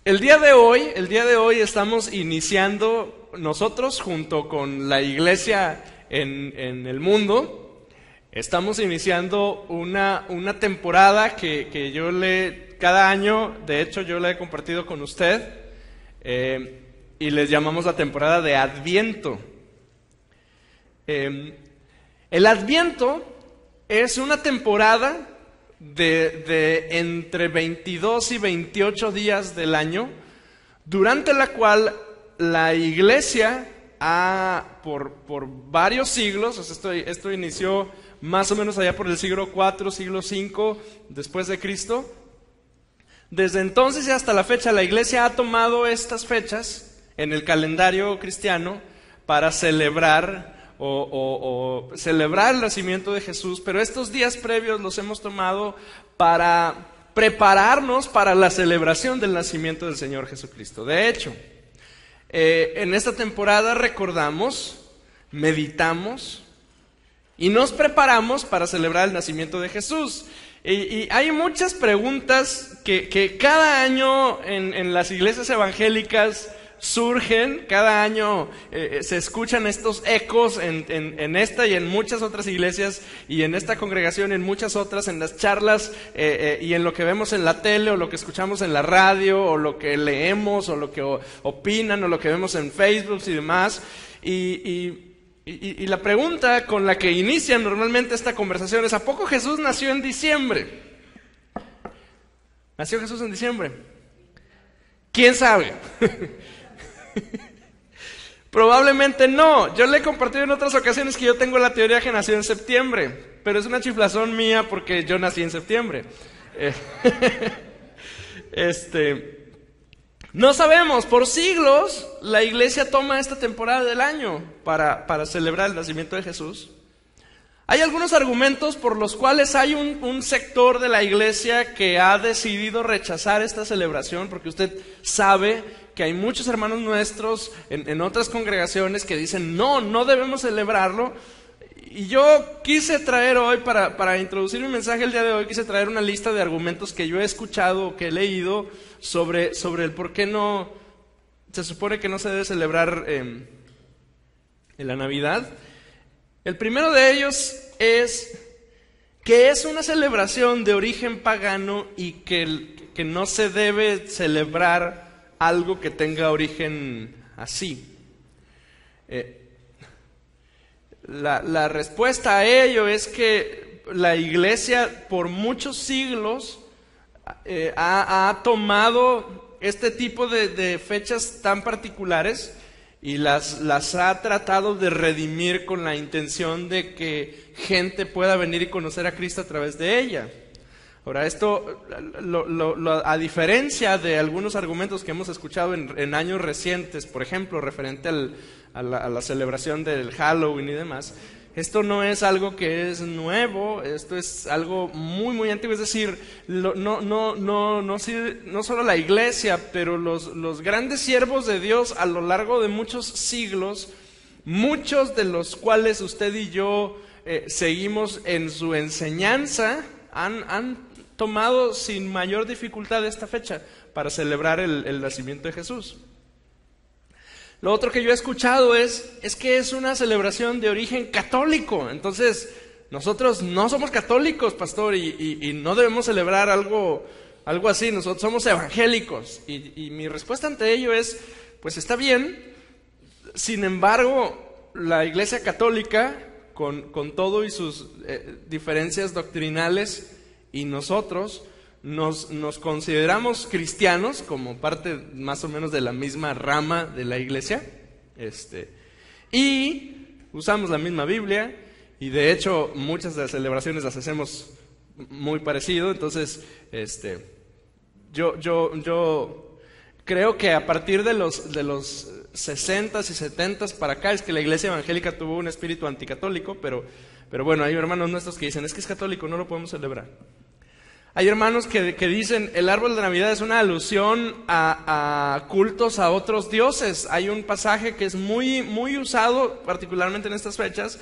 El día de hoy estamos iniciando nosotros junto con la iglesia en el mundo. Estamos iniciando una temporada que yo cada año, de hecho yo la he compartido con usted, y les llamamos la temporada de Adviento. El Adviento es una temporada de entre 22 y 28 días del año, durante la cual la iglesia por varios siglos, o sea, esto inició más o menos allá por el siglo IV, siglo V después de Cristo. Desde entonces y hasta la fecha, la iglesia ha tomado estas fechas en el calendario cristiano para celebrar o celebrar el nacimiento de Jesús, pero estos días previos los hemos tomado para prepararnos para la celebración del nacimiento del Señor Jesucristo. De hecho, en esta temporada recordamos, meditamos y nos preparamos para celebrar el nacimiento de Jesús. Y hay muchas preguntas que cada año en las iglesias evangélicas surgen, cada año se escuchan estos ecos en esta y en muchas otras iglesias, y en esta congregación y en muchas otras, en las charlas y en lo que vemos en la tele o lo que escuchamos en la radio o lo que leemos o lo que opinan o lo que vemos en Facebook y demás. Y la pregunta con la que inician normalmente esta conversación es: ¿a poco Jesús nació en diciembre? ¿Nació Jesús en diciembre? ¿Quién sabe? Probablemente no. Yo le he compartido en otras ocasiones que yo tengo la teoría que nació en septiembre, pero es una chiflazón mía porque yo nací en septiembre. No sabemos. Por siglos la iglesia toma esta temporada del año para celebrar el nacimiento de Jesús. Hay algunos argumentos por los cuales hay un sector de la iglesia que ha decidido rechazar esta celebración, porque usted sabe que hay muchos hermanos nuestros en otras congregaciones que dicen no debemos celebrarlo. Y yo quise traer hoy, para introducir mi mensaje el día de hoy, quise traer una lista de argumentos que yo he escuchado, que he leído sobre el por qué no se supone que no se debe celebrar en la Navidad. El primero de ellos es que es una celebración de origen pagano y que no se debe celebrar algo que tenga origen así. La respuesta a ello es que la iglesia por muchos siglos ha tomado este tipo de fechas tan particulares y las ha tratado de redimir con la intención de que gente pueda venir y conocer a Cristo a través de ella. Ahora, esto, a diferencia de algunos argumentos que hemos escuchado en años recientes, por ejemplo, referente a la celebración del Halloween y demás, esto no es algo que es nuevo, esto es algo muy, muy antiguo. Es decir, no solo la iglesia, pero los grandes siervos de Dios a lo largo de muchos siglos, muchos de los cuales usted y yo seguimos en su enseñanza, han tomado sin mayor dificultad esta fecha para celebrar el nacimiento de Jesús. Lo otro que yo he escuchado es que es una celebración de origen católico. Entonces, nosotros no somos católicos, pastor, y no debemos celebrar algo así. Nosotros somos evangélicos. Y mi respuesta ante ello es, pues está bien. Sin embargo, la Iglesia Católica, con todo y sus diferencias doctrinales, y nosotros nos consideramos cristianos como parte más o menos de la misma rama de la iglesia, y usamos la misma Biblia, y de hecho muchas de las celebraciones las hacemos muy parecido. Entonces yo creo que a partir de los 60s y 70s para acá es que la iglesia evangélica tuvo un espíritu anticatólico, pero bueno, hay hermanos nuestros que dicen: es que es católico, no lo podemos celebrar. Hay hermanos que dicen el árbol de Navidad es una alusión a cultos a otros dioses. Hay un pasaje que es muy, muy usado, particularmente en estas fechas,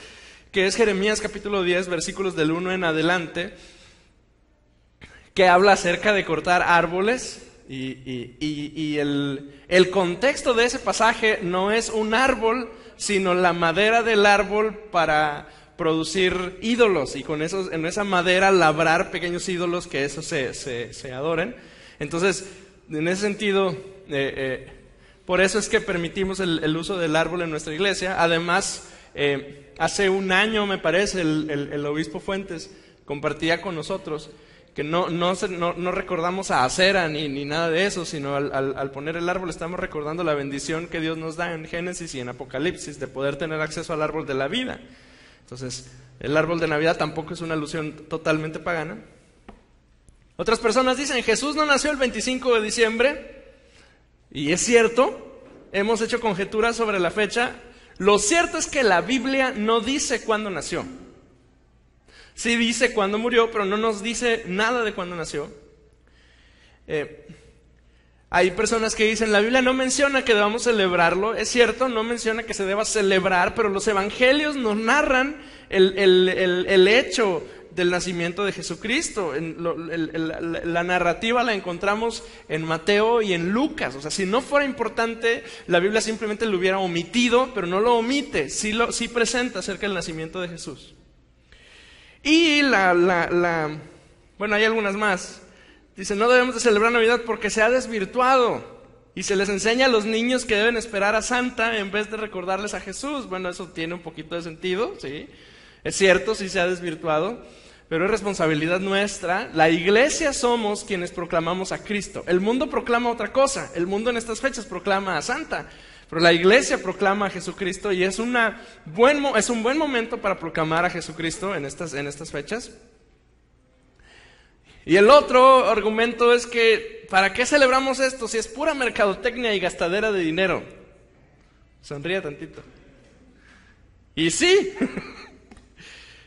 que es Jeremías capítulo 10, versículos del 1 en adelante, que habla acerca de cortar árboles. Y el contexto de ese pasaje no es un árbol, sino la madera del árbol para producir ídolos, y con eso, en esa madera labrar pequeños ídolos que eso se adoren. Entonces, en ese sentido, por eso es que permitimos el uso del árbol en nuestra iglesia. Además, hace un año, me parece, el obispo Fuentes compartía con nosotros que no recordamos a Acera ni nada de eso, sino al poner el árbol estamos recordando la bendición que Dios nos da en Génesis y en Apocalipsis de poder tener acceso al árbol de la vida. Entonces, el árbol de Navidad tampoco es una alusión totalmente pagana. Otras personas dicen, Jesús no nació el 25 de diciembre, y es cierto, hemos hecho conjeturas sobre la fecha. Lo cierto es que la Biblia no dice cuándo nació. Sí dice cuándo murió, pero no nos dice nada de cuándo nació. Hay personas que dicen, la Biblia no menciona que debamos celebrarlo. Es cierto, no menciona que se deba celebrar, pero los evangelios nos narran el hecho del nacimiento de Jesucristo. La narrativa la encontramos en Mateo y en Lucas. O sea, si no fuera importante, la Biblia simplemente lo hubiera omitido, pero no lo omite, sí presenta acerca del nacimiento de Jesús. Y bueno, hay algunas más. Dice, no debemos de celebrar Navidad porque se ha desvirtuado y se les enseña a los niños que deben esperar a Santa en vez de recordarles a Jesús. Bueno, eso tiene un poquito de sentido, sí. Es cierto, sí se ha desvirtuado, pero es responsabilidad nuestra. La iglesia somos quienes proclamamos a Cristo. El mundo proclama otra cosa. El mundo en estas fechas proclama a Santa, pero la iglesia proclama a Jesucristo, y es un buen momento para proclamar a Jesucristo en estas fechas. Y el otro argumento es que, ¿para qué celebramos esto si es pura mercadotecnia y gastadera de dinero? Sonríe tantito. Y sí.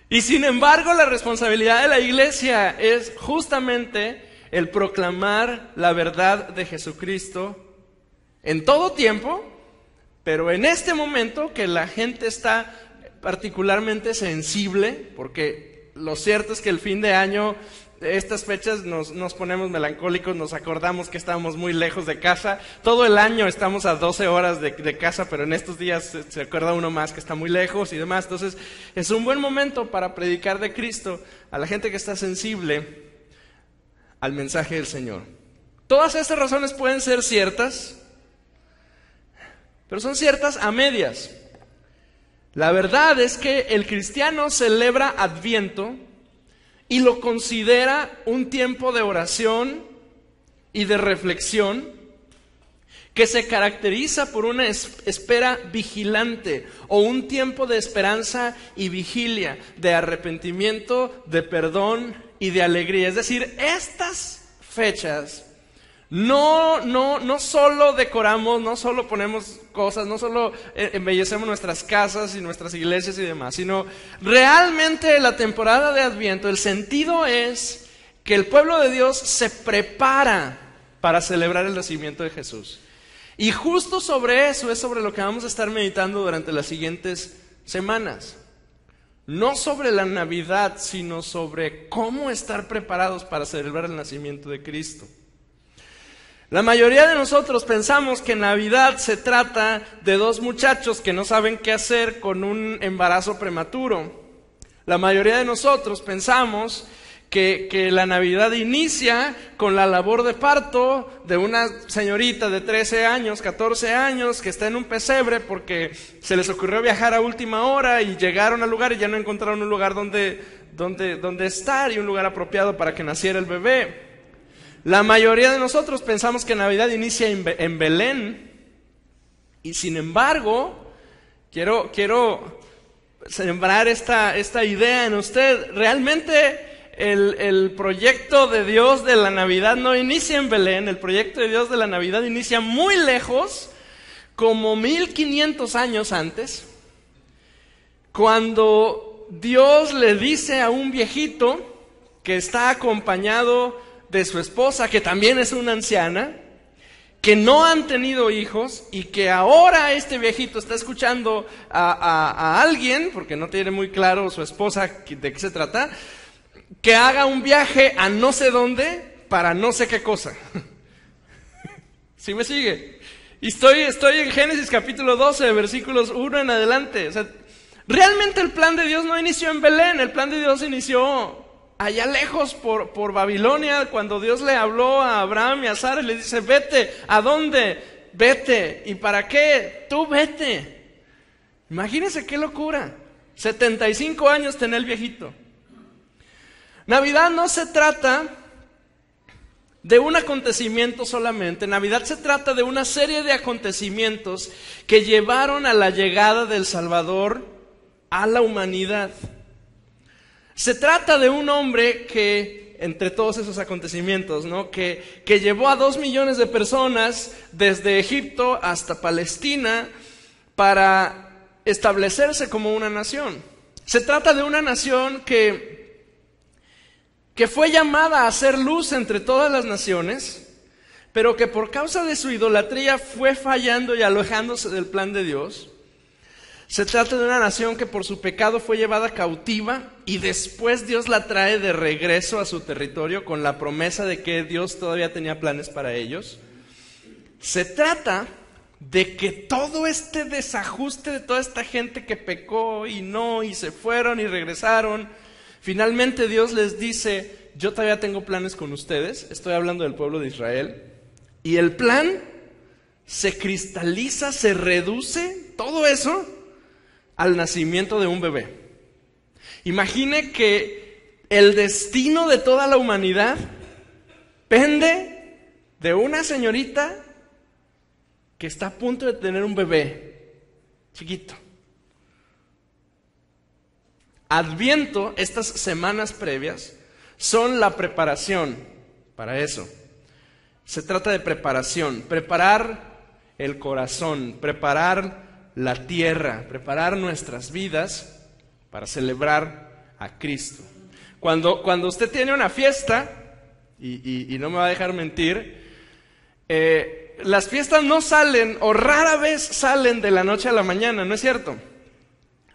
Y sin embargo, la responsabilidad de la iglesia es justamente el proclamar la verdad de Jesucristo en todo tiempo, pero en este momento que la gente está particularmente sensible, porque lo cierto es que el fin de año, estas fechas nos ponemos melancólicos, nos acordamos que estamos muy lejos de casa. Todo el año estamos a 12 horas de casa, pero en estos días se acuerda uno más que está muy lejos y demás. Entonces es un buen momento para predicar de Cristo a la gente que está sensible al mensaje del Señor. Todas estas razones pueden ser ciertas, pero son ciertas a medias. La verdad es que el cristiano celebra Adviento y lo considera un tiempo de oración y de reflexión que se caracteriza por una espera vigilante, o un tiempo de esperanza y vigilia, de arrepentimiento, de perdón y de alegría. Es decir, estas fechas no solo decoramos, no solo ponemos cosas, no solo embellecemos nuestras casas y nuestras iglesias y demás, sino realmente la temporada de Adviento, el sentido es que el pueblo de Dios se prepara para celebrar el nacimiento de Jesús. Y justo sobre eso es sobre lo que vamos a estar meditando durante las siguientes semanas. No sobre la Navidad, sino sobre cómo estar preparados para celebrar el nacimiento de Cristo. La mayoría de nosotros pensamos que Navidad se trata de dos muchachos que no saben qué hacer con un embarazo prematuro. La mayoría de nosotros pensamos que la Navidad inicia con la labor de parto de una señorita de 13 años, 14 años, que está en un pesebre porque se les ocurrió viajar a última hora y llegaron al lugar y ya no encontraron un lugar donde estar y un lugar apropiado para que naciera el bebé. La mayoría de nosotros pensamos que Navidad inicia en Belén, y sin embargo, quiero sembrar esta idea en usted. Realmente el proyecto de Dios de la Navidad no inicia en Belén. El proyecto de Dios de la Navidad inicia muy lejos, como 1500 años antes, cuando Dios le dice a un viejito que está acompañado de su esposa, que también es una anciana, que no han tenido hijos y que ahora este viejito está escuchando a alguien, porque no tiene muy claro su esposa de qué se trata, que haga un viaje a no sé dónde para no sé qué cosa. ¿Sí me sigue? Y estoy en Génesis capítulo 12, versículos 1 en adelante. O sea, realmente el plan de Dios no inició en Belén, el plan de Dios inició allá lejos por Babilonia, cuando Dios le habló a Abraham y a Sara y le dice, vete. ¿A dónde? Vete. ¿Y para qué? Tú vete. Imagínense qué locura. 75 años tenía el viejito. Navidad no se trata de un acontecimiento solamente. Navidad se trata de una serie de acontecimientos que llevaron a la llegada del Salvador a la humanidad. Se trata de un hombre que, entre todos esos acontecimientos, ¿no? que llevó a 2 millones de personas desde Egipto hasta Palestina para establecerse como una nación. Se trata de una nación que fue llamada a hacer luz entre todas las naciones, pero que por causa de su idolatría fue fallando y alejándose del plan de Dios. Se trata de una nación que por su pecado fue llevada cautiva y después Dios la trae de regreso a su territorio con la promesa de que Dios todavía tenía planes para ellos. Se trata de que todo este desajuste de toda esta gente que pecó y se fueron y regresaron, finalmente Dios les dice, yo todavía tengo planes con ustedes, estoy hablando del pueblo de Israel, y el plan se cristaliza, se reduce, todo eso, al nacimiento de un bebé. Imagine que el destino de toda la humanidad pende de una señorita que está a punto de tener un bebé chiquito. Adviento, estas semanas previas, son la preparación para eso. Se trata de preparación, preparar el corazón, preparar la tierra, preparar nuestras vidas para celebrar a Cristo. Cuando usted tiene una fiesta, y no me va a dejar mentir, las fiestas no salen, o rara vez salen de la noche a la mañana, ¿no es cierto?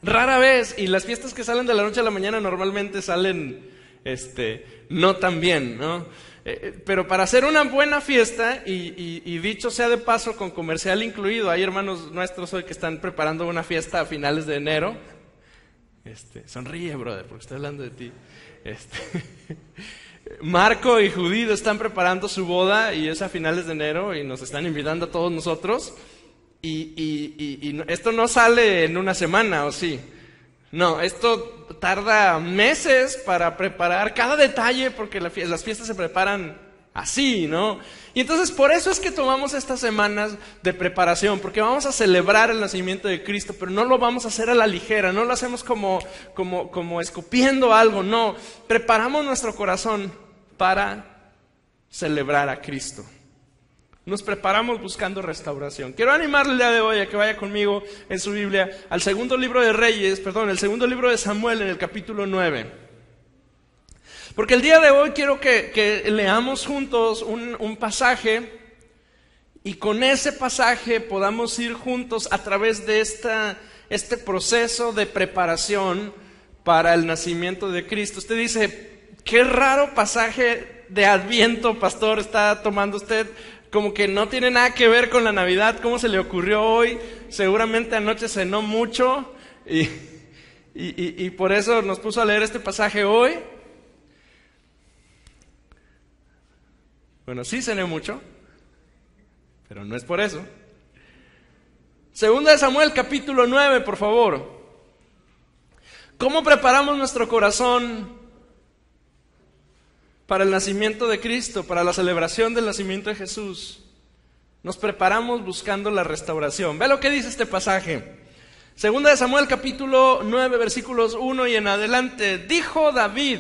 Rara vez, y las fiestas que salen de la noche a la mañana normalmente salen no tan bien, ¿no? Pero para hacer una buena fiesta, y dicho sea de paso con comercial incluido, hay hermanos nuestros hoy que están preparando una fiesta a finales de enero. Sonríe, brother, porque estoy hablando de ti. Marco y Judith están preparando su boda y es a finales de enero y nos están invitando a todos nosotros. Y esto no sale en una semana, ¿o sí? No, esto tarda meses para preparar cada detalle porque las fiestas se preparan así, ¿no? Y entonces por eso es que tomamos estas semanas de preparación, porque vamos a celebrar el nacimiento de Cristo, pero no lo vamos a hacer a la ligera, no lo hacemos como escupiendo algo, no. Preparamos nuestro corazón para celebrar a Cristo. Nos preparamos buscando restauración. Quiero animarle el día de hoy a que vaya conmigo en su Biblia al segundo libro el segundo libro de Samuel en el capítulo 9. Porque el día de hoy quiero que leamos juntos un pasaje y con ese pasaje podamos ir juntos a través de este proceso de preparación para el nacimiento de Cristo. Usted dice, qué raro pasaje de Adviento, pastor, está tomando usted. Como que no tiene nada que ver con la Navidad. ¿Cómo se le ocurrió hoy? Seguramente anoche cenó mucho y por eso nos puso a leer este pasaje hoy. Bueno, sí cené mucho, pero no es por eso. Segunda de Samuel, capítulo 9, por favor. ¿Cómo preparamos nuestro corazón para el nacimiento de Cristo, para la celebración del nacimiento de Jesús? Nos preparamos buscando la restauración. Ve lo que dice este pasaje. Segunda de Samuel, capítulo 9, versículos 1 y en adelante. Dijo David: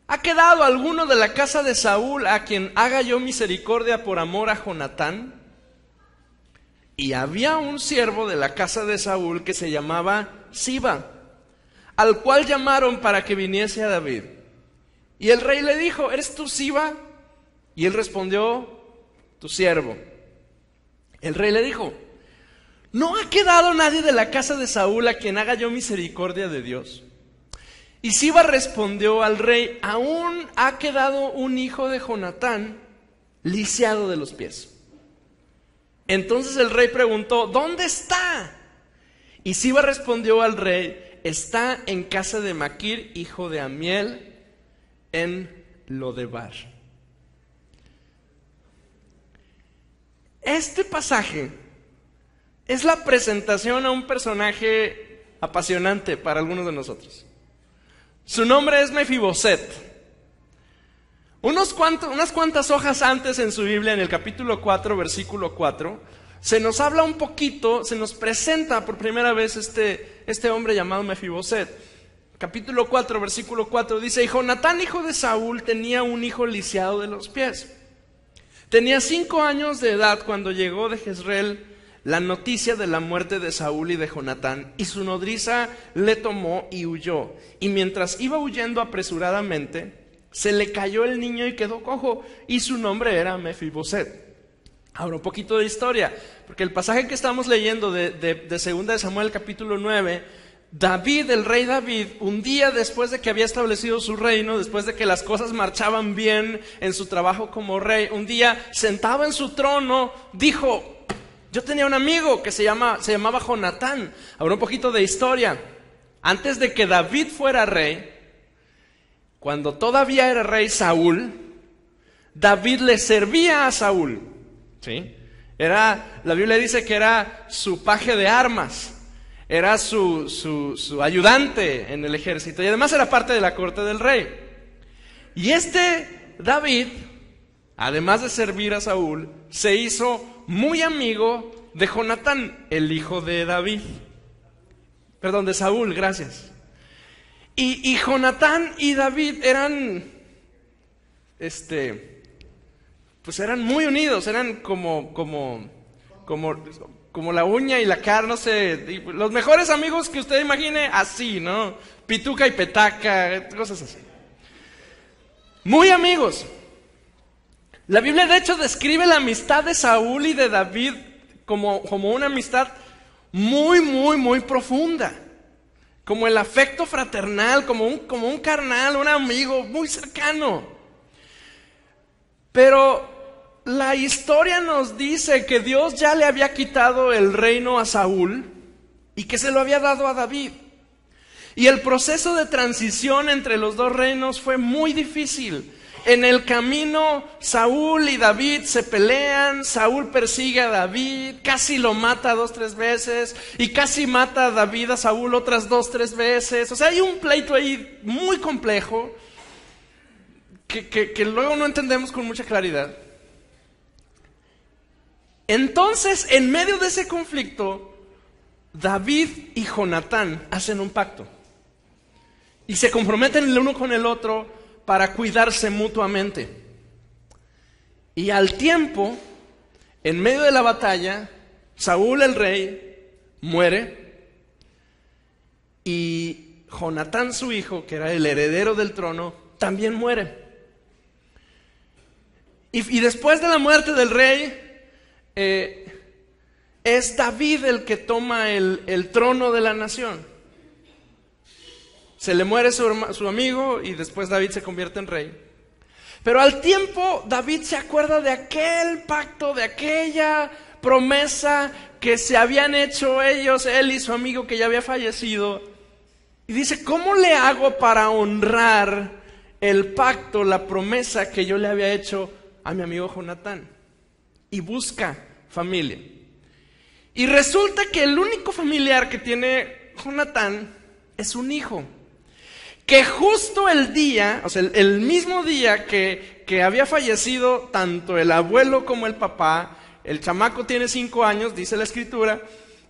¿ha quedado alguno de la casa de Saúl a quien haga yo misericordia por amor a Jonatán? Y había un siervo de la casa de Saúl que se llamaba Siba, al cual llamaron para que viniese a David. Y el rey le dijo, ¿eres tú Siba? Y él respondió, tu siervo. El rey le dijo, ¿no ha quedado nadie de la casa de Saúl a quien haga yo misericordia de Dios? Y Siba respondió al rey, aún ha quedado un hijo de Jonatán lisiado de los pies. Entonces el rey preguntó, ¿dónde está? Y Siba respondió al rey, está en casa de Maquir, hijo de Amiel, en Lodebar. Este pasaje es la presentación a un personaje apasionante para algunos de nosotros. Su nombre es Mefiboset. Unas cuantas hojas antes en su Biblia, en el capítulo 4, versículo 4, se nos habla un poquito, se nos presenta por primera vez este hombre llamado Mefiboset. Capítulo 4, versículo 4 dice, y Jonatán, hijo de Saúl, tenía un hijo lisiado de los pies. Tenía 5 años de edad cuando llegó de Jezreel la noticia de la muerte de Saúl y de Jonatán, y su nodriza le tomó y huyó. Y mientras iba huyendo apresuradamente, se le cayó el niño y quedó cojo, y su nombre era Mefiboset. Ahora un poquito de historia, porque el pasaje que estamos leyendo de 2 de Samuel capítulo 9, David, el rey David, un día después de que había establecido su reino, después de que las cosas marchaban bien en su trabajo como rey, un día sentado en su trono, dijo, yo tenía un amigo que se llamaba Jonatán. Ahora un poquito de historia. Antes de que David fuera rey, cuando todavía era rey Saúl, David le servía a Saúl. ¿Sí? La Biblia dice que era su paje de armas. Era su ayudante en el ejército y además era parte de la corte del rey. Y David, además de servir a Saúl, se hizo muy amigo de Jonatán, el hijo de David. Perdón, de Saúl, gracias. Y Jonatán y David eran eran muy unidos, eran como la uña y la cara, no sé, los mejores amigos que usted imagine, así, ¿no? Pituca y petaca, cosas así. Muy amigos. La Biblia de hecho describe la amistad de Saúl y de David como una amistad muy, muy, muy profunda. Como el afecto fraternal, como un carnal, un amigo muy cercano. Pero la historia nos dice que Dios ya le había quitado el reino a Saúl y que se lo había dado a David. Y el proceso de transición entre los dos reinos fue muy difícil. En el camino, Saúl y David se pelean, Saúl persigue a David, casi lo mata 2-3 veces, y casi mata a David a Saúl otras 2-3 veces. O sea, hay un pleito ahí muy complejo, que luego no entendemos con mucha claridad. Entonces, en medio de ese conflicto, David y Jonatán hacen un pacto, y se comprometen el uno con el otro para cuidarse mutuamente. Y al tiempo, en medio de la batalla, Saúl el rey muere y Jonatán su hijo, que era el heredero del trono, también muere. Y después de la muerte del rey, es David el que toma el trono de la nación. Se le muere su amigo y después David se convierte en rey. Pero al tiempo David se acuerda de aquel pacto, de aquella promesa que se habían hecho ellos, él y su amigo que ya había fallecido. Y dice, ¿cómo le hago para honrar el pacto, la promesa que yo le había hecho a mi amigo Jonatán? Y busca familia. Y resulta que el único familiar que tiene Jonatán es un hijo. Que justo el día, o sea, el mismo día que había fallecido tanto el abuelo como el papá, el chamaco tiene 5 años, dice la escritura,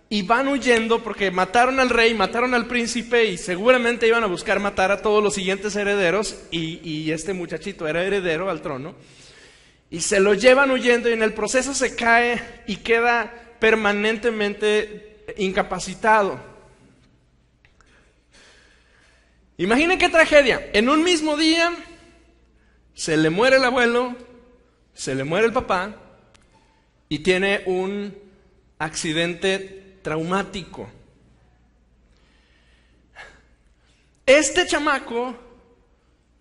y van huyendo porque mataron al rey, mataron al príncipe y seguramente iban a buscar matar a todos los siguientes herederos y este muchachito era heredero al trono. Y se lo llevan huyendo y en el proceso se cae y queda permanentemente incapacitado. Imaginen qué tragedia. En un mismo día se le muere el abuelo, se le muere el papá y tiene un accidente traumático. Este chamaco,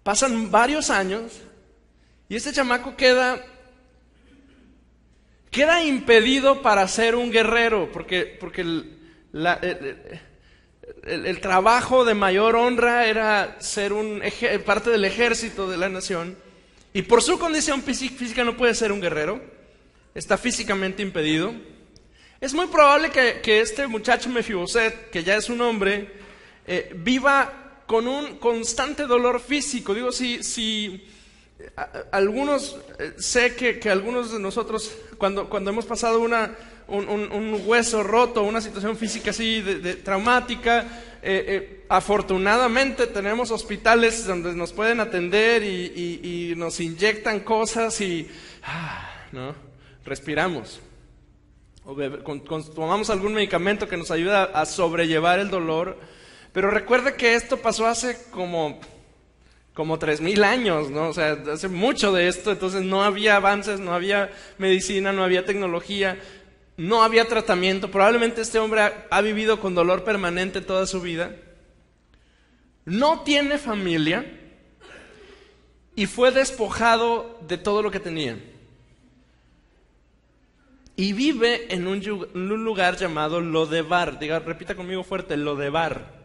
pasan varios años y este chamaco queda impedido para ser un guerrero, porque el trabajo de mayor honra era ser parte del ejército de la nación, y por su condición física no puede ser un guerrero, está físicamente impedido. Es muy probable que este muchacho Mefiboset, que ya es un hombre, viva con un constante dolor físico. Digo, si algunos, sé que algunos de nosotros, cuando hemos pasado un hueso roto, una situación física así de traumática, afortunadamente tenemos hospitales donde nos pueden atender y nos inyectan cosas y ¿no? Respiramos. O tomamos algún medicamento que nos ayuda a sobrellevar el dolor. Pero recuerde que esto pasó hace como 3,000 años, ¿no? O sea, hace mucho de esto, entonces no había avances, no había medicina, no había tecnología, no había tratamiento. Probablemente este hombre ha vivido con dolor permanente toda su vida. No tiene familia y fue despojado de todo lo que tenía. Y vive en un lugar llamado Lodebar. Repita conmigo fuerte, Lodebar.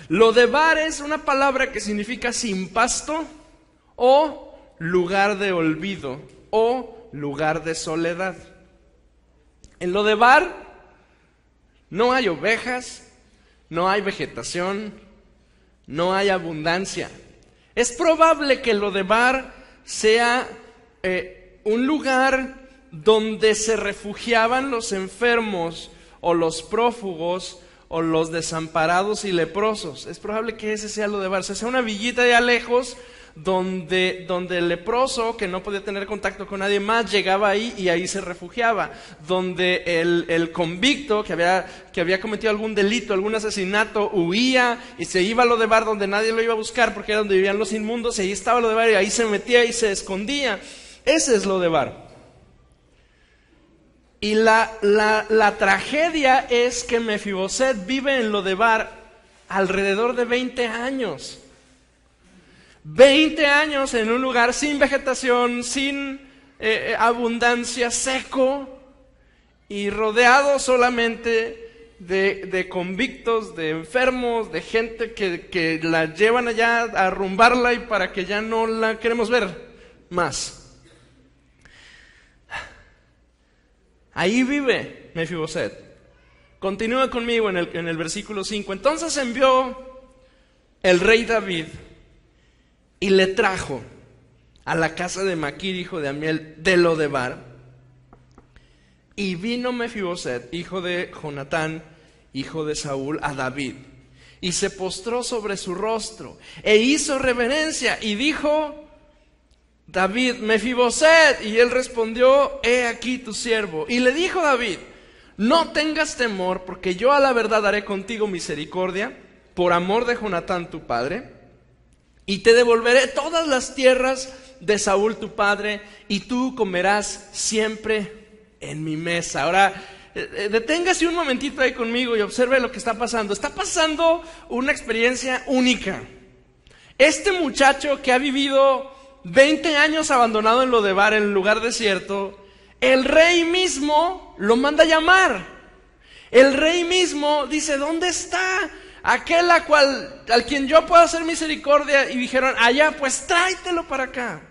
Lodebar es una palabra que significa sin pasto o lugar de olvido o lugar de soledad. En Lodebar no hay ovejas, no hay vegetación, no hay abundancia. Es probable que Lodebar sea un lugar donde se refugiaban los enfermos o los prófugos o los desamparados y leprosos. Es probable que ese sea Lodebar, sea una villita de lejos donde el leproso, que no podía tener contacto con nadie más, llegaba ahí y ahí se refugiaba. Donde el convicto que había cometido algún delito, algún asesinato, huía y se iba a Lodebar, donde nadie lo iba a buscar porque era donde vivían los inmundos, y ahí estaba Lodebar y ahí se metía y se escondía. Ese es Lodebar. Y la tragedia es que Mefiboset vive en Lodebar alrededor de 20 años. 20 años en un lugar sin vegetación, sin abundancia, seco, y rodeado solamente de convictos, de enfermos, de gente que la llevan allá a arrumbarla y para que ya no la queremos ver más. Ahí vive Mefiboset. Continúa conmigo en el versículo 5. Entonces envió el rey David y le trajo a la casa de Maquir, hijo de Amiel, de Lodebar. Y vino Mefiboset, hijo de Jonatán, hijo de Saúl, a David. Y se postró sobre su rostro e hizo reverencia y dijo: David, Mefiboset. Y él respondió: he aquí tu siervo. Y le dijo David: no tengas temor, porque yo a la verdad haré contigo misericordia, por amor de Jonatán tu padre, y te devolveré todas las tierras de Saúl tu padre, y tú comerás siempre en mi mesa. Ahora, deténgase un momentito ahí conmigo y observe lo que está pasando. Está pasando una experiencia única. Este muchacho que ha vivido 20 años abandonado en Lodebar, en el lugar desierto, el rey mismo lo manda a llamar. El rey mismo dice: ¿dónde está aquel al quien yo puedo hacer misericordia? Y dijeron: allá, pues tráetelo para acá.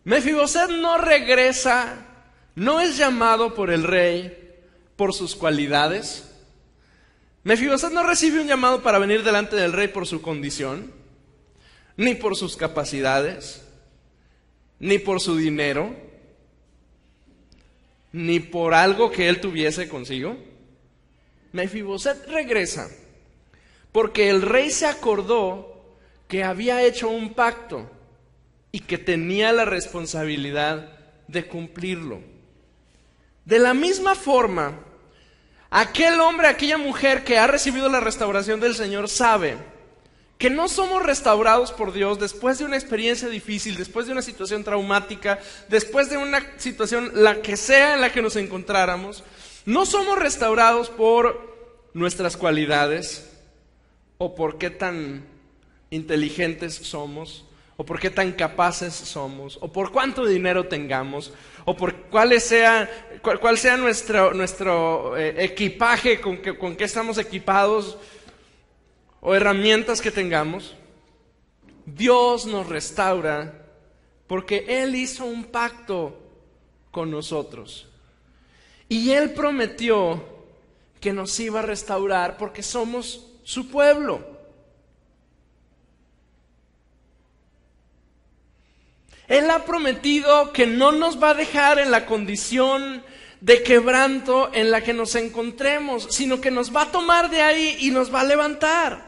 Mefiboset no regresa, no es llamado por el rey por sus cualidades. Mefiboset no recibe un llamado para venir delante del rey por su condición, ni por sus capacidades, ni por su dinero, ni por algo que él tuviese consigo. Mefiboset regresa porque el rey se acordó que había hecho un pacto y que tenía la responsabilidad de cumplirlo. De la misma forma, aquel hombre, aquella mujer que ha recibido la restauración del Señor sabe que no somos restaurados por Dios después de una experiencia difícil, después de una situación traumática, después de una situación, la que sea en la que nos encontráramos, no somos restaurados por nuestras cualidades o por qué tan inteligentes somos, o por qué tan capaces somos, o por cuánto dinero tengamos, o por cuál sea nuestro equipaje, con qué estamos equipados, o herramientas que tengamos. Dios nos restaura porque Él hizo un pacto con nosotros. Y Él prometió que nos iba a restaurar porque somos su pueblo. Él ha prometido que no nos va a dejar en la condición de quebranto en la que nos encontremos, sino que nos va a tomar de ahí y nos va a levantar.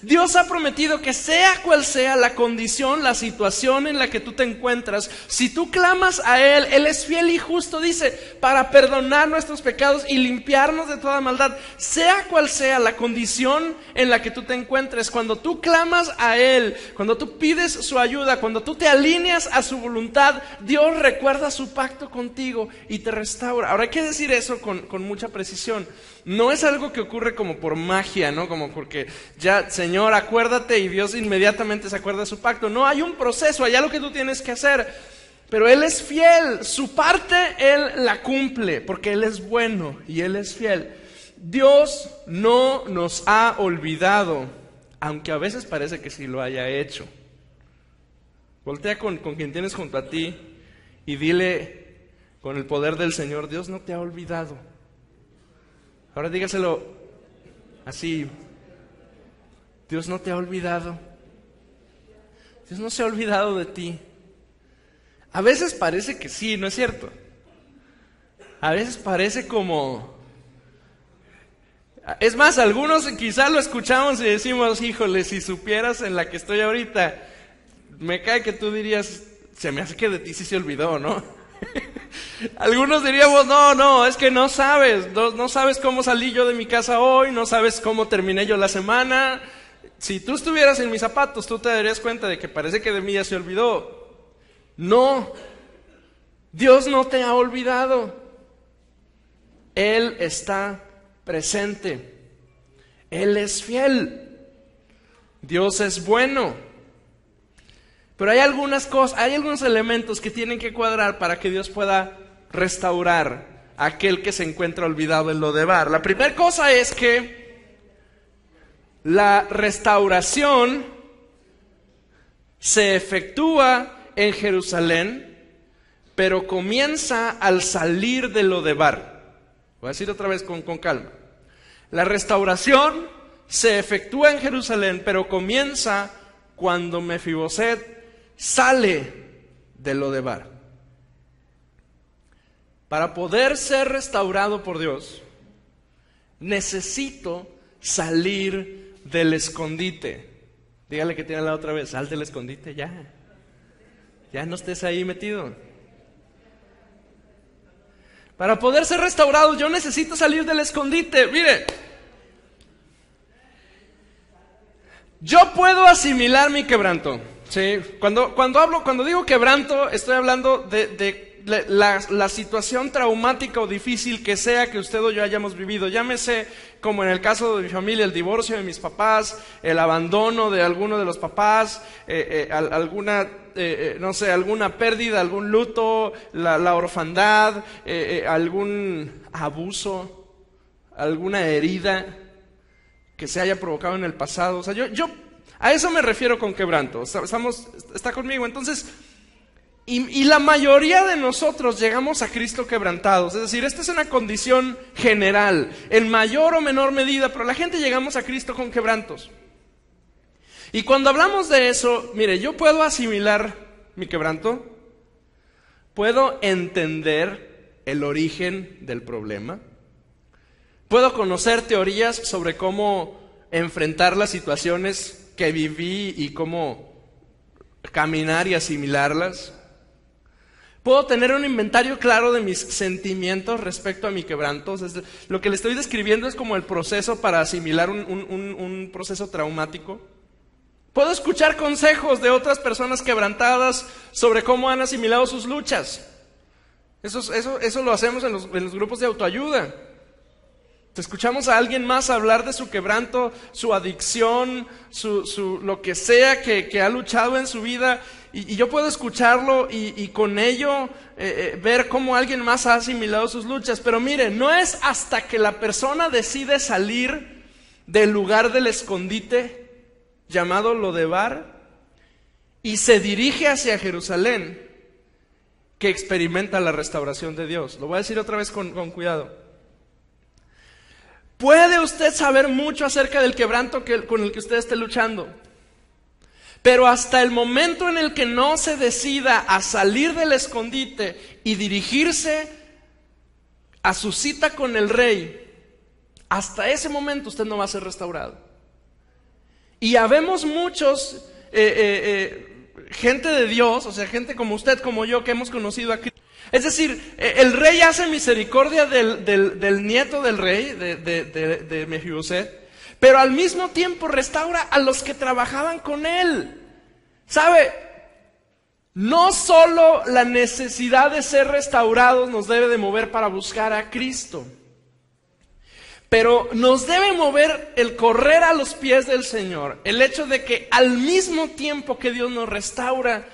Dios ha prometido que sea cual sea la condición, la situación en la que tú te encuentras, si tú clamas a Él, Él es fiel y justo, dice, para perdonar nuestros pecados y limpiarnos de toda maldad. Sea cual sea la condición en la que tú te encuentres, cuando tú clamas a Él, cuando tú pides su ayuda, cuando tú te alineas a su voluntad, Dios recuerda su pacto contigo y te restaura. Ahora hay que decir eso con mucha precisión. No es algo que ocurre como por magia, ¿no? Como porque ya, Señor, acuérdate, y Dios inmediatamente se acuerda de su pacto. No, hay un proceso, hay algo que tú tienes que hacer. Pero Él es fiel, su parte Él la cumple, porque Él es bueno y Él es fiel. Dios no nos ha olvidado, aunque a veces parece que sí lo haya hecho. Voltea con quien tienes junto a ti y dile con el poder del Señor, Dios no te ha olvidado. Ahora dígaselo así, Dios no te ha olvidado. Dios no se ha olvidado de ti. A veces parece que sí, ¿no es cierto? A veces parece como... Es más, algunos quizás lo escuchamos y decimos, híjole, si supieras en la que estoy ahorita, me cae que tú dirías, se me hace que de ti sí se olvidó, ¿no? Algunos diríamos, no, es que no sabes cómo salí yo de mi casa hoy, no sabes cómo terminé yo la semana. Si tú estuvieras en mis zapatos, tú te darías cuenta de que parece que de mí ya se olvidó. No, Dios no te ha olvidado. Él está presente. Él es fiel. Dios es bueno. Pero hay algunas cosas, hay algunos elementos que tienen que cuadrar para que Dios pueda restaurar a aquel que se encuentra olvidado en Lodebar. La primera cosa es que la restauración se efectúa en Jerusalén, pero comienza al salir de Lodebar. Voy a decir otra vez con calma. La restauración se efectúa en Jerusalén, pero comienza cuando Mefiboset sale de Lodebar. Para poder ser restaurado por Dios, necesito salir del escondite. Dígale que tiene la otra vez, sal del escondite ya. Ya no estés ahí metido. Para poder ser restaurado, yo necesito salir del escondite. Mire, yo puedo asimilar mi quebranto. Sí, cuando digo quebranto, estoy hablando de la situación traumática o difícil que sea que usted o yo hayamos vivido. Llámese, como en el caso de mi familia, el divorcio de mis papás, el abandono de alguno de los papás, alguna pérdida, algún luto, la orfandad, algún abuso, alguna herida que se haya provocado en el pasado. O sea, yo a eso me refiero con quebranto. ¿Está conmigo? Entonces, y la mayoría de nosotros llegamos a Cristo quebrantados. Es decir, esta es una condición general, en mayor o menor medida, pero la gente llegamos a Cristo con quebrantos. Y cuando hablamos de eso, mire, yo puedo asimilar mi quebranto, puedo entender el origen del problema, puedo conocer teorías sobre cómo enfrentar las situaciones que viví y cómo caminar y asimilarlas. Puedo tener un inventario claro de mis sentimientos respecto a mi quebranto. Lo que le estoy describiendo es como el proceso para asimilar un proceso traumático. Puedo escuchar consejos de otras personas quebrantadas sobre cómo han asimilado sus luchas. Eso lo hacemos en los grupos de autoayuda. Escuchamos a alguien más hablar de su quebranto, su adicción, lo que sea que ha luchado en su vida, y yo puedo escucharlo y con ello ver cómo alguien más ha asimilado sus luchas. Pero mire, no es hasta que la persona decide salir del lugar del escondite llamado Lodebar y se dirige hacia Jerusalén que experimenta la restauración de Dios. Lo voy a decir otra vez con cuidado. Puede usted saber mucho acerca del quebranto con el que usted esté luchando, pero hasta el momento en el que no se decida a salir del escondite y dirigirse a su cita con el Rey, hasta ese momento usted no va a ser restaurado. Y habemos muchos, gente de Dios, o sea, gente como usted, como yo, que hemos conocido a Cristo. Es decir, el rey hace misericordia del nieto del rey, de Mefiboset, pero al mismo tiempo restaura a los que trabajaban con él. ¿Sabe? No solo la necesidad de ser restaurados nos debe de mover para buscar a Cristo, pero nos debe mover el correr a los pies del Señor, el hecho de que al mismo tiempo que Dios nos restaura,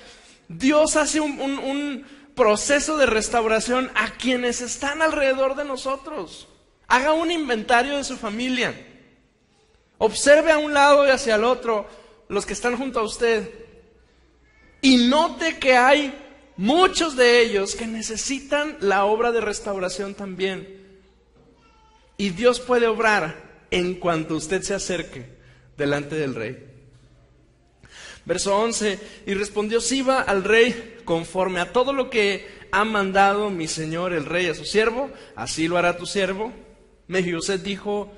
Dios hace un proceso de restauración a quienes están alrededor de nosotros. Haga un inventario de su familia. Observe a un lado y hacia el otro los que están junto a usted y note que hay muchos de ellos que necesitan la obra de restauración también. Y Dios puede obrar en cuanto usted se acerque delante del Rey. Verso 11, y respondió Siba al rey: conforme a todo lo que ha mandado mi señor el rey a su siervo, así lo hará tu siervo. Mefiboset dijo: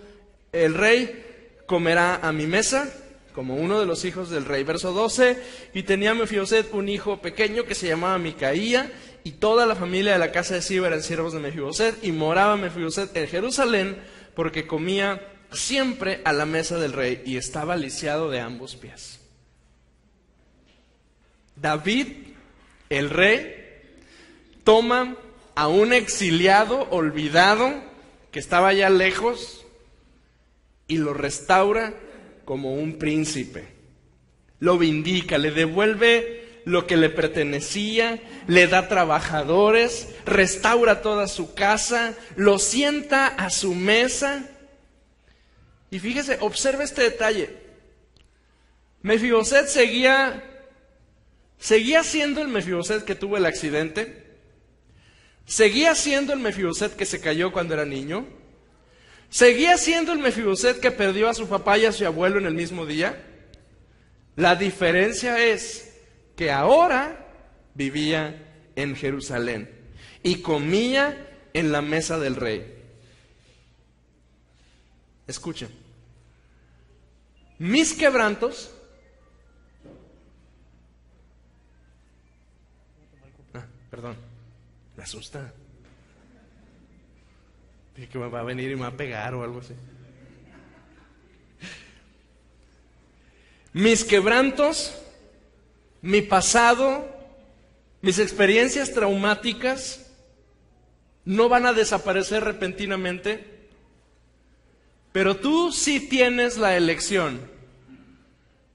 el rey comerá a mi mesa como uno de los hijos del rey. Verso 12, y tenía Mefiboset un hijo pequeño que se llamaba Micaía, y toda la familia de la casa de Siba eran siervos de Mefiboset, y moraba Mefiboset en Jerusalén, porque comía siempre a la mesa del rey, y estaba lisiado de ambos pies. David, el rey, toma a un exiliado olvidado que estaba ya lejos y lo restaura como un príncipe. Lo vindica, le devuelve lo que le pertenecía, le da trabajadores, restaura toda su casa, lo sienta a su mesa. Y fíjese, observe este detalle. Mefiboset seguía siendo el Mefiboset que tuvo el accidente, seguía siendo el Mefiboset que se cayó cuando era niño, seguía siendo el Mefiboset que perdió a su papá y a su abuelo en el mismo día. La diferencia es que ahora vivía en Jerusalén y comía en la mesa del rey. Escuchen, mis quebrantos perdón, me asusta. Dije que me va a venir y me va a pegar o algo así. Mis quebrantos, mi pasado, mis experiencias traumáticas no van a desaparecer repentinamente, pero tú sí tienes la elección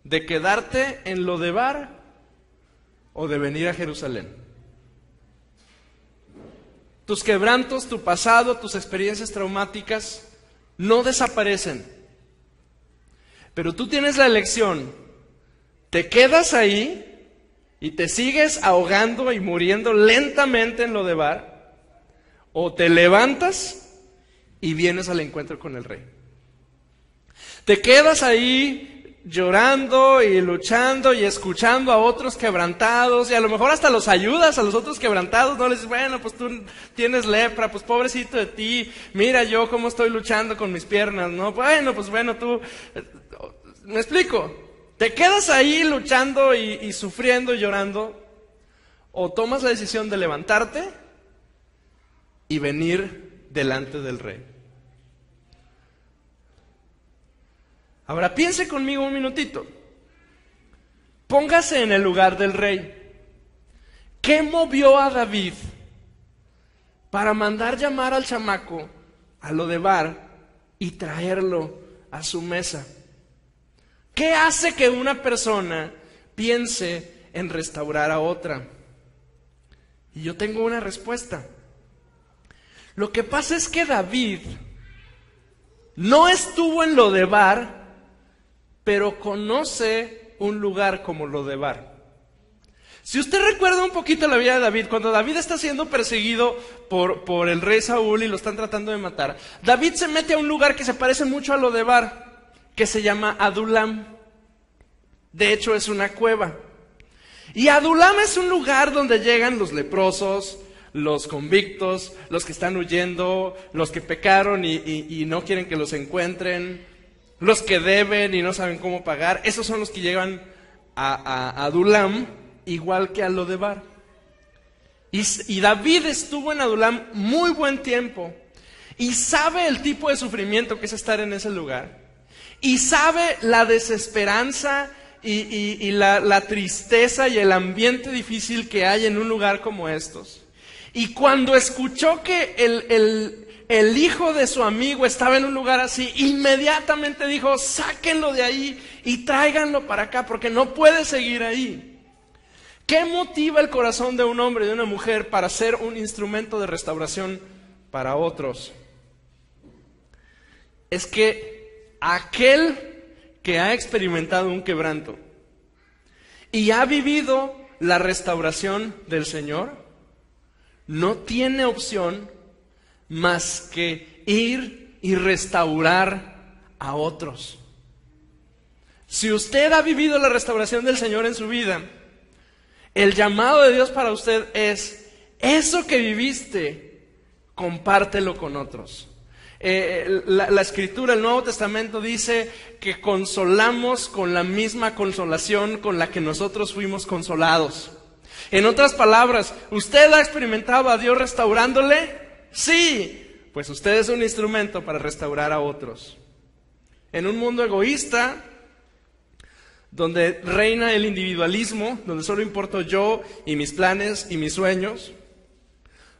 de quedarte en Lodebar o de venir a Jerusalén. Tus quebrantos, tu pasado, tus experiencias traumáticas no desaparecen. Pero tú tienes la elección. Te quedas ahí y te sigues ahogando y muriendo lentamente en Lodebar, o te levantas y vienes al encuentro con el Rey. Te quedas ahí llorando y luchando y escuchando a otros quebrantados, y a lo mejor hasta los ayudas a los otros quebrantados, no les dices, bueno, pues tú tienes lepra, pues pobrecito de ti, mira yo cómo estoy luchando con mis piernas, ¿no? Bueno, tú, ¿me explico? Te quedas ahí luchando y sufriendo y llorando, o tomas la decisión de levantarte y venir delante del Rey. Ahora piense conmigo un minutito. Póngase en el lugar del rey. ¿Qué movió a David para mandar llamar al chamaco, a Lodebar, y traerlo a su mesa? ¿Qué hace que una persona piense en restaurar a otra? Y yo tengo una respuesta. Lo que pasa es que David no estuvo en Lodebar, pero conoce un lugar como Lodebar. Si usted recuerda un poquito la vida de David, cuando David está siendo perseguido por el rey Saúl y lo están tratando de matar, David se mete a un lugar que se parece mucho a Lodebar, que se llama Adulam. De hecho, es una cueva. Y Adulam es un lugar donde llegan los leprosos, los convictos, los que están huyendo, los que pecaron y no quieren que los encuentren, los que deben y no saben cómo pagar. Esos son los que llegan a Adulam, igual que a Lodebar. Y David estuvo en Adulam muy buen tiempo y sabe el tipo de sufrimiento que es estar en ese lugar. Y sabe la desesperanza y la tristeza y el ambiente difícil que hay en un lugar como estos. Y cuando escuchó que el hijo de su amigo estaba en un lugar así, inmediatamente dijo: sáquenlo de ahí y tráiganlo para acá, porque no puede seguir ahí. ¿Qué motiva el corazón de un hombre y de una mujer para ser un instrumento de restauración para otros? Es que aquel que ha experimentado un quebranto y ha vivido la restauración del Señor, no tiene opción más que ir y restaurar a otros. Si usted ha vivido la restauración del Señor en su vida, el llamado de Dios para usted es: eso que viviste, compártelo con otros. La Escritura, el Nuevo Testamento dice que consolamos con la misma consolación con la que nosotros fuimos consolados. En otras palabras, ¿usted ha experimentado a Dios restaurándole? Sí, pues usted es un instrumento para restaurar a otros. En un mundo egoísta, donde reina el individualismo, donde solo importo yo y mis planes y mis sueños,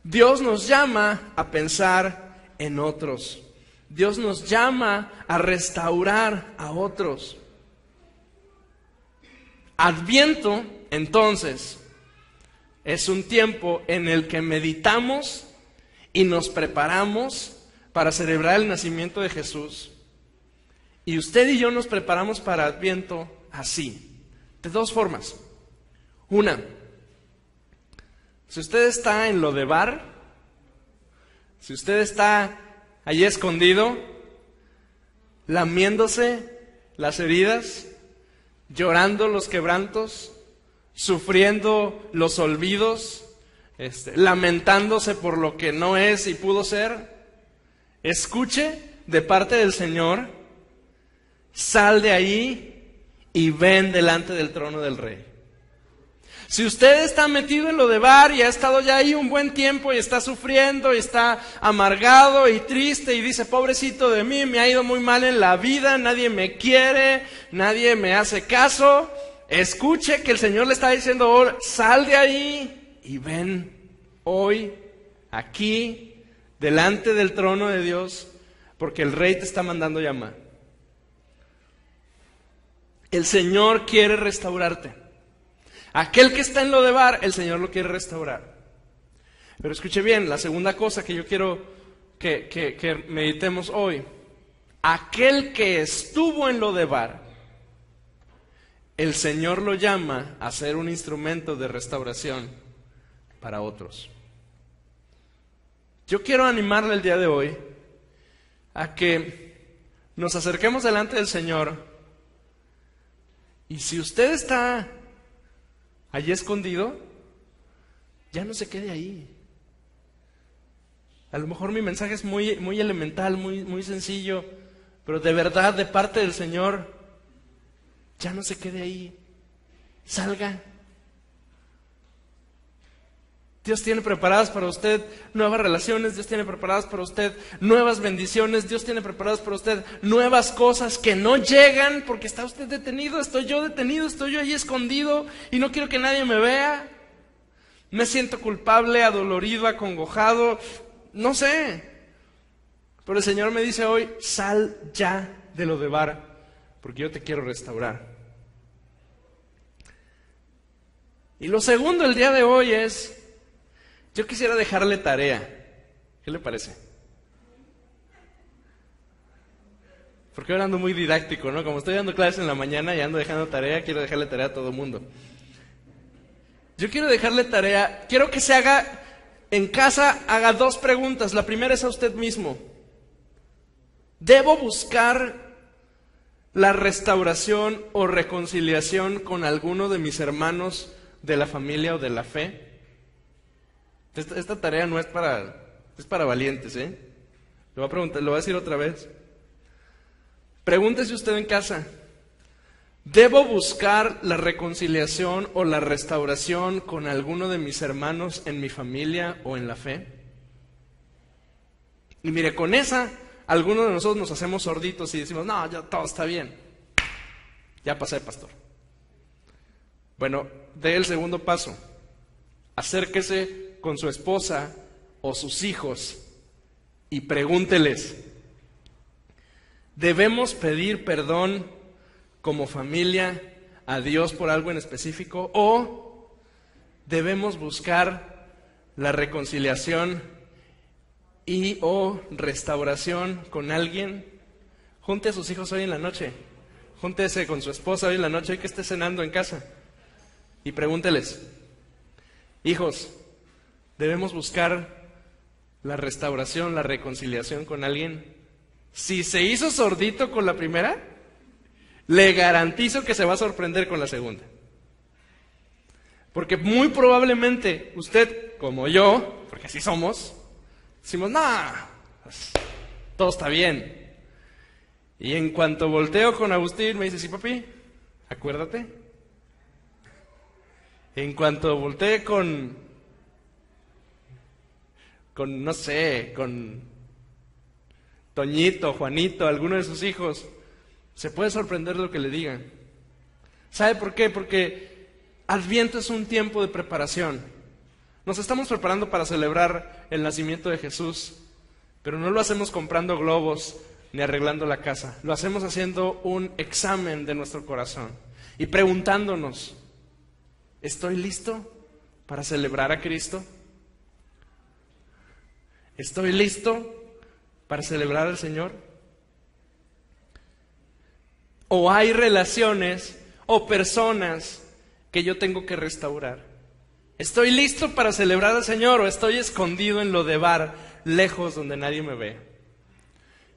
Dios nos llama a pensar en otros. Dios nos llama a restaurar a otros. Adviento, entonces, es un tiempo en el que meditamos y nos preparamos para celebrar el nacimiento de Jesús. Y usted y yo nos preparamos para Adviento así, de dos formas. Una, si usted está en Lodebar, si usted está allí escondido, lamiéndose las heridas, llorando los quebrantos, sufriendo los olvidos, lamentándose por lo que no es y pudo ser, escuche de parte del Señor: sal de ahí y ven delante del trono del Rey. Si usted está metido en Lodebar y ha estado ya ahí un buen tiempo y está sufriendo y está amargado y triste y dice: pobrecito de mí, me ha ido muy mal en la vida, nadie me quiere, nadie me hace caso, escuche que el Señor le está diciendo: oh, sal de ahí y ven hoy, aquí, delante del trono de Dios, porque el Rey te está mandando llamar. El Señor quiere restaurarte. Aquel que está en Lodebar, el Señor lo quiere restaurar. Pero escuche bien, la segunda cosa que yo quiero que meditemos hoy: aquel que estuvo en Lodebar, el Señor lo llama a ser un instrumento de restauración para otros. Yo quiero animarle el día de hoy a que nos acerquemos delante del Señor, y si usted está allí escondido, ya no se quede ahí. A lo mejor mi mensaje es muy elemental, muy sencillo, pero de verdad, de parte del Señor, ya no se quede ahí. Salga. Dios tiene preparadas para usted nuevas relaciones, Dios tiene preparadas para usted nuevas bendiciones, Dios tiene preparadas para usted nuevas cosas que no llegan porque está usted detenido, estoy yo ahí escondido y no quiero que nadie me vea. Me siento culpable, adolorido, acongojado, no sé. Pero el Señor me dice hoy, sal ya de lo de Bar, porque yo te quiero restaurar. Y lo segundo el día de hoy es, yo quisiera dejarle tarea. ¿Qué le parece? Porque ahora ando muy didáctico, ¿no? Como estoy dando clases en la mañana y ando dejando tarea, quiero dejarle tarea a todo el mundo. Yo quiero dejarle tarea, quiero que se haga, en casa, haga 2 preguntas. La primera es a usted mismo. ¿Debo buscar la restauración o reconciliación con alguno de mis hermanos de la familia o de la fe? Esta tarea no es para valientes, ¿eh? Le voy a preguntar, lo voy a decir otra vez. Pregúntese usted en casa, ¿debo buscar la reconciliación o la restauración con alguno de mis hermanos en mi familia o en la fe? Y mire, con esa, algunos de nosotros nos hacemos sorditos y decimos, no, ya todo está bien. Ya pasé, pastor. Bueno, dé el segundo paso. Acérquese con su esposa o sus hijos y pregúnteles, ¿debemos pedir perdón como familia a Dios por algo en específico o debemos buscar la reconciliación y o restauración con alguien? Junte a sus hijos hoy en la noche, júntese con su esposa hoy en la noche, hoy que esté cenando en casa, y pregúnteles, hijos, ¿debemos buscar la restauración, la reconciliación con alguien? Si se hizo sordito con la primera, le garantizo que se va a sorprender con la segunda. Porque muy probablemente usted, como yo, porque así somos, decimos, no, pues, todo está bien. Y en cuanto volteo con Agustín, me dice, sí, papi, acuérdate. En cuanto volteé con no sé, con Toñito, Juanito, alguno de sus hijos, se puede sorprender lo que le digan. ¿Sabe por qué? Porque Adviento es un tiempo de preparación. Nos estamos preparando para celebrar el nacimiento de Jesús, pero no lo hacemos comprando globos ni arreglando la casa. Lo hacemos haciendo un examen de nuestro corazón y preguntándonos, ¿estoy listo para celebrar a Cristo? ¿Estoy listo para celebrar al Señor? ¿O hay relaciones o personas que yo tengo que restaurar? ¿Estoy listo para celebrar al Señor o estoy escondido en lo de Bar, lejos donde nadie me ve?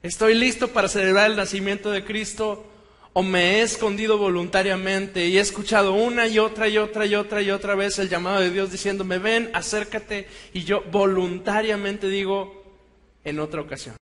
¿Estoy listo para celebrar el nacimiento de Cristo o me he escondido voluntariamente y he escuchado una y otra vez el llamado de Dios diciéndome, ven, acércate, y yo voluntariamente digo, en otra ocasión?